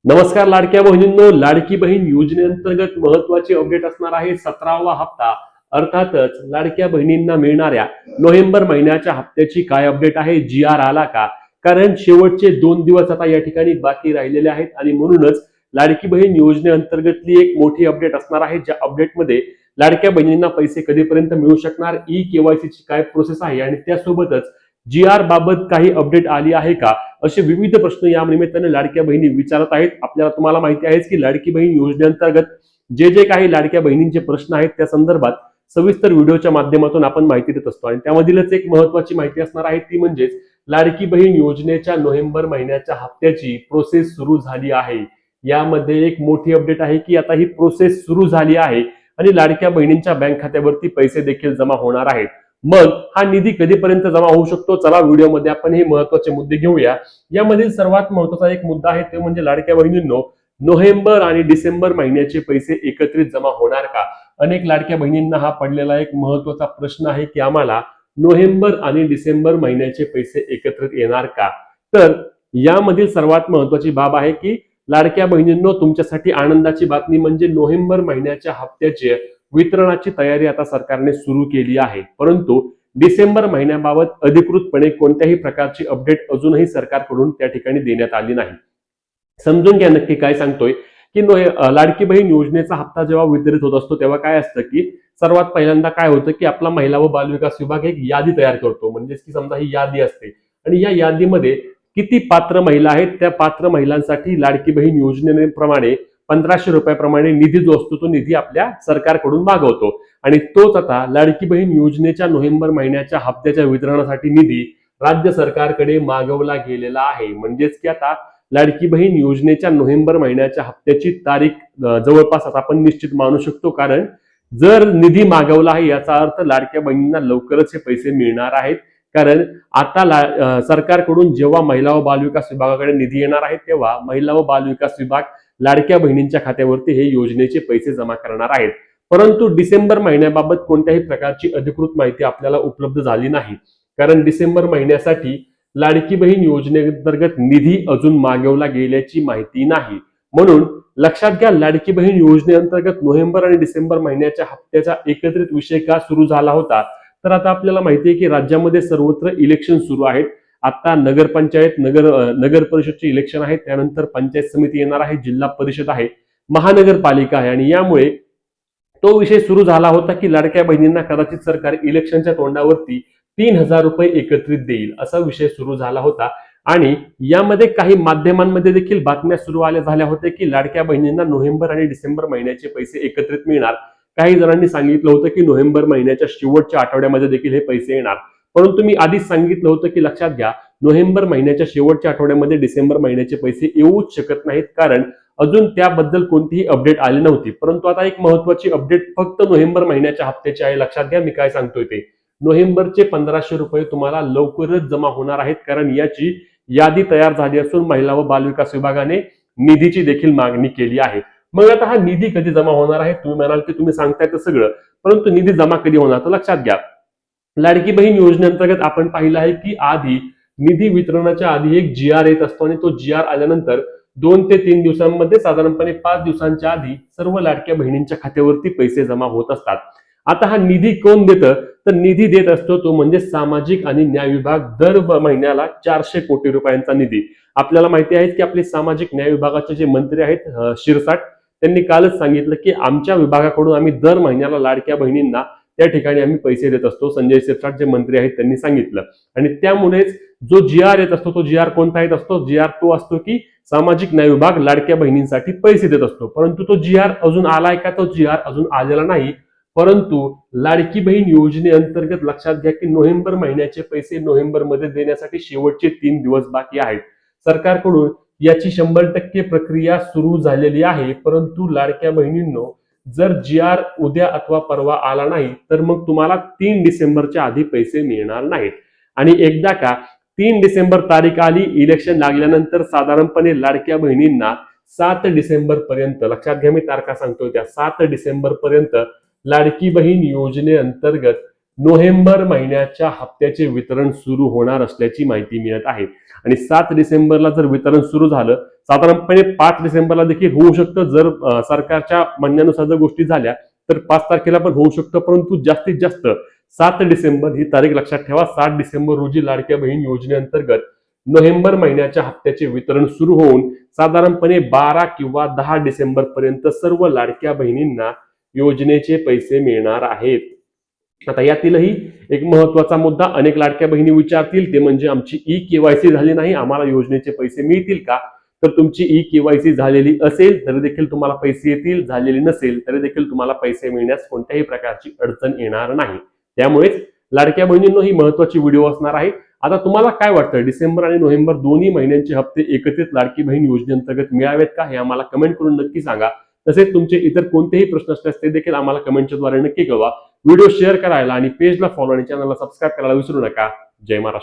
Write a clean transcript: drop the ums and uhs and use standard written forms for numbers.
नमस्कार लाडक्या बहिणींनो, लाडकी बहीण योजनेअंतर्गत महत्त्वाची अपडेट असणार आहे 17वा हप्ता. अर्थातच लाडक्या बहिणींना मिळणाऱ्या नोव्हेंबर महिन्याच्या हप्त्याची काय अपडेट आहे, जी आर आला का? कारण शेवटचे 2 दिवस आता या ठिकाणी बाकी राहिलेले आहेत आणि म्हणूनच लाडकी बहीण योजनेअंतर्गतली एक मोठी अपडेट असणार आहे, ज्या अपडेटमध्ये लाडक्या बहिणींना पैसे कधीपर्यंत मिळू शकणार, ई-केवायसी ची काय प्रोसेस आहे आणि त्यासोबतच जी.आर बाबत काही अपडेट आली आहे का, असे विविध प्रश्न या निमित्ताने लाडक्या बहिणी विचारत आहेत. तुम्हाला माहिती आहे की लाडकी बहीण योजनेअंतर्गत जे जे काही लाडक्या बहिणींचे प्रश्न आहेत त्या संदर्भात सविस्तर व्हिडिओच्या माध्यमातून आपण माहिती देत असतो आणि त्यामधीलच एक महत्त्वाची माहिती असणार आहे ती म्हणजेच लाडकी बहीण योजनेच्या नोव्हेंबर महिन्याच्या हप्त्याची प्रोसेस सुरू झाली आहे. यामध्ये एक मोठी अपडेट आहे की आता ही प्रोसेस सुरू झाली आहे आणि लाडक्या बहिणींच्या बँक खात्यावरती पैसे देखील जमा होणार आहेत. मग हा निधी कधीपर्यंत जमा होऊ शकतो, चला व्हिडिओमध्ये आपण हे महत्त्वाचे मुद्दे घेऊया. यामधील सर्वात महत्त्वाचा एक मुद्दा आहे ते म्हणजे लाडक्या बहिणींनो, नोव्हेंबर आणि डिसेंबर महिन्याचे पैसे एकत्रित जमा होणार का? अनेक लाडक्या बहिणींना हा पडलेला एक महत्त्वाचा प्रश्न आहे की आम्हाला नोव्हेंबर आणि डिसेंबर महिन्याचे पैसे एकत्रित येणार का? तर यामधील सर्वात महत्त्वाची बाब आहे की लाडक्या बहिणींनो, तुमच्यासाठी आनंदाची बातमी म्हणजे नोव्हेंबर महिन्याच्या हप्त्याचे वितरणाची तयारी आता सरकारने सुरू केली आहे. परंतु डिसेंबर महिन्याबाबत अधिकृतपणे कोणत्याही प्रकारची अपडेट अजूनही सरकारकडून त्या ठिकाणी देण्यात आली नाही. समजून घ्या नक्की काय सांगतोय की लाडकी बहीण योजनेचा हप्ता जेव्हा वितरित होत असतो तेव्हा काय असतं की सर्वात पहिल्यांदा काय होतं की आपला महिला व बालविकास विभाग एक यादी तयार करतो. म्हणजेच की समजा ही यादी असते आणि या यादीमध्ये किती पात्र महिला आहेत, त्या पात्र महिलांसाठी लाडकी बहीण योजनेप्रमाणे 1500 रुपयाप्रमाणे निधी जो असतो तो निधी आपल्या सरकारकडून मागवतो आणि तोच आता लाडकी बहीण योजनेच्या नोव्हेंबर महिन्याच्या हप्त्याच्या वितरणासाठी निधी राज्य सरकारकडे मागवला गेलेला आहे. म्हणजेच की आता लाडकी बहीण योजनेच्या नोव्हेंबर महिन्याच्या हप्त्याची तारीख जवळपास आता आपण निश्चित मानू शकतो. कारण जर निधी मागवला आहे याचा अर्थ लाडक्या बहिणींना लवकरच हे पैसे मिळणार आहेत. कारण आता सरकारकडून जेव्हा महिला व बालविकास विभागाकडे निधी येणार आहे तेव्हा महिला व बालविकास विभाग लाडक्या बहिणींच्या खात्यावरती हे योजनेचे पैसे जमा करणार आहेत. परंतु डिसेंबर महिन्याबाबत कोणत्याही प्रकारची अधिकृत माहिती आपल्याला उपलब्ध झाली नाही. कारण डिसेंबर महिन्यासाठी लाडकी बहीण योजनेअंतर्गत निधी अजून मागवला गेल्याची माहिती नाही. म्हणून लक्षात घ्या, लाडकी बहीण योजनेअंतर्गत नोव्हेंबर आणि डिसेंबर महिन्याच्या हप्त्याचा एकत्रित विषय का सुरू झाला होता, तर आता आपल्याला माहिती आहे की राज्यामध्ये सर्वत्र इलेक्शन सुरू आहेत. आता नगरपंचायत नगर परिषदचे इलेक्शन आहे, त्यानंतर पंचायत समिती येणार आहे, जिल्हा परिषद आहे, महानगरपालिका आहे आणि यामुळे तो विषय सुरू झाला होता की लाडक्या बहिणींना कदाचित सरकार इलेक्शनच्या तोंडावरती 3000 रुपये एकत्रित देईल असा विषय सुरू झाला होता. आणि यामध्ये काही माध्यमांमध्ये देखील बातम्या सुरू झाल्या होत्या की लाडक्या बहिणींना नोव्हेंबर आणि डिसेंबर महिन्याचे पैसे एकत्रित मिळणार. काही जणांनी सांगितलं होतं की नोव्हेंबर महिन्याच्या शेवटच्या आठवड्यामध्ये देखील हे पैसे येणार. परंतु मी आधीच सांगितलं होतं की लक्षात घ्या, नोव्हेंबर महिन्याच्या शेवटच्या आठवड्यामध्ये डिसेंबर महिन्याचे पैसे येऊच शकत नाहीत, कारण अजून त्याबद्दल कोणतीही अपडेट आली नव्हती. परंतु आता एक महत्त्वाची अपडेट फक्त नोव्हेंबर महिन्याच्या हप्त्याची आहे. लक्षात घ्या मी काय सांगतोय ते. नोव्हेंबरचे 1500 रुपये तुम्हाला लवकरच जमा होणार आहेत, कारण याची यादी तयार झाली असून महिला व बालविकास विभागाने निधीची देखील मागणी केली आहे. मग आता हा निधी कधी जमा होणार आहे? तुम्ही म्हणाल की तुम्ही सांगताय तर सगळं, परंतु निधी जमा कधी होणार? तर लक्षात घ्या, लाडकी बहीण योजनेअंतर्गत आपण पाहिलं आहे की आधी निधी वितरणाच्या आधी एक जी.आर येत असतो आणि तो जी.आर आल्यानंतर 2 ते 3 दिवसांमध्ये साधारणपणे 5 दिवसांच्या आधी सर्व लाडक्या बहिणींच्या खात्यावरती पैसे जमा होत असतात. आता हा निधी कोण देतं? तर निधी देत असतो तो म्हणजे सामाजिक आणि न्याय विभाग. दर महिन्याला 400 कोटी रुपयांचा निधी. आपल्याला माहिती आहे की आपले सामाजिक न्याय विभागाचे जे मंत्री आहेत शिरसाट, त्यांनी कालच सांगितलं की आमच्या विभागाकडून आम्ही दर महिन्याला लाडक्या बहिणींना त्या ठिकाणी आम्ही पैसे देत असतो. संजय शिरसाट जे मंत्री आहेत त्यांनी सांगितलं आणि त्यामुळेच जो जी.आर येत असतो तो जी.आर कोणता येत असतो? जी.आर तो असतो की सामाजिक न्याय विभाग लाडक्या बहिणींसाठी पैसे देत असतो. परंतु तो जी.आर अजून आलाय का? तो जी.आर अजून आलेला नाही. परंतु लाडकी बहीण योजनेअंतर्गत लक्षात घ्या की नोव्हेंबर महिन्याचे पैसे नोव्हेंबर मध्ये देण्यासाठी शेवटचे 3 दिवस बाकी आहेत. सरकारकडून याची 100% प्रक्रिया सुरू झालेली आहे. परंतु लाडक्या बहिणींनो, जर जी.आर उद्या अथवा परवा आला नाही तर मग तुम्हाला 3 डिसेंबरच्या आधी पैसे मिळणार नाहीत. आणि एकदा का 3 डिसेंबर तारीख आली, इलेक्शन लागल्यानंतर साधारणपणे लाडक्या बहिणींना 7 डिसेंबर पर्यंत, लक्षात घ्या मी तारखा सांगतोय त्या, 7 डिसेंबर पर्यंत लाडकी बहीण योजनेअंतर्गत नोव्हेंबर महिन्याच्या हप्त्याचे वितरण सुरू होणार असल्याची माहिती मिळत आहे. आणि 7 डिसेंबरला जर वितरण सुरू झालं, साधारणपणे 5 डिसेंबरला देखील होऊ शकतं. जर सरकारच्या म्हणण्यानुसार जर गोष्टी झाल्या तर 5 तारखेला पण होऊ शकतं, परंतु जास्तीत जास्त 7 डिसेंबर ही तारीख लक्षात ठेवा. 7 डिसेंबर रोजी लाडक्या बहीण योजनेअंतर्गत नोव्हेंबर महिन्याच्या हप्त्याचे वितरण सुरू होऊन साधारणपणे 12 किंवा 10 डिसेंबर पर्यंत सर्व लाडक्या बहिणींना योजनेचे पैसे मिळणार आहेत. आता यातीलही एक महत्वाचा मुद्दा अनेक लाडक्या बहिणी विचारतील, ते म्हणजे आमची ई-केवायसी झाली नाही, आम्हाला योजनेचे पैसे मिळतील का? तर तुमची ई-केवायसी झालेली असेल तरी देखील तुम्हाला पैसे येतील, झालेली नसेल तरी देखील तुम्हाला पैसे मिळण्यास कोणत्याही प्रकारची अडचण येणार नाही. त्यामुळेच लाडक्या बहिणींनो ही महत्वाची व्हिडिओ असणार आहे. आता तुम्हाला काय वाटतं, डिसेंबर आणि नोव्हेंबर दोन्ही महिन्यांचे हप्ते एकत्रित लाडकी बहीण योजनेअंतर्गत मिळावेत का? हे आम्हाला कमेंट करून नक्की सांगा. तसेच तुमचे इतर कोणतेही प्रश्न असल्यास ते देखील आम्हाला कमेंटच्या द्वारे नक्की कळवा. व्हिडिओ शेअर करायला आणि पेजला फॉलो आणि चॅनलला सबस्क्राईब करायला विसरू नका. जय महाराष्ट्र.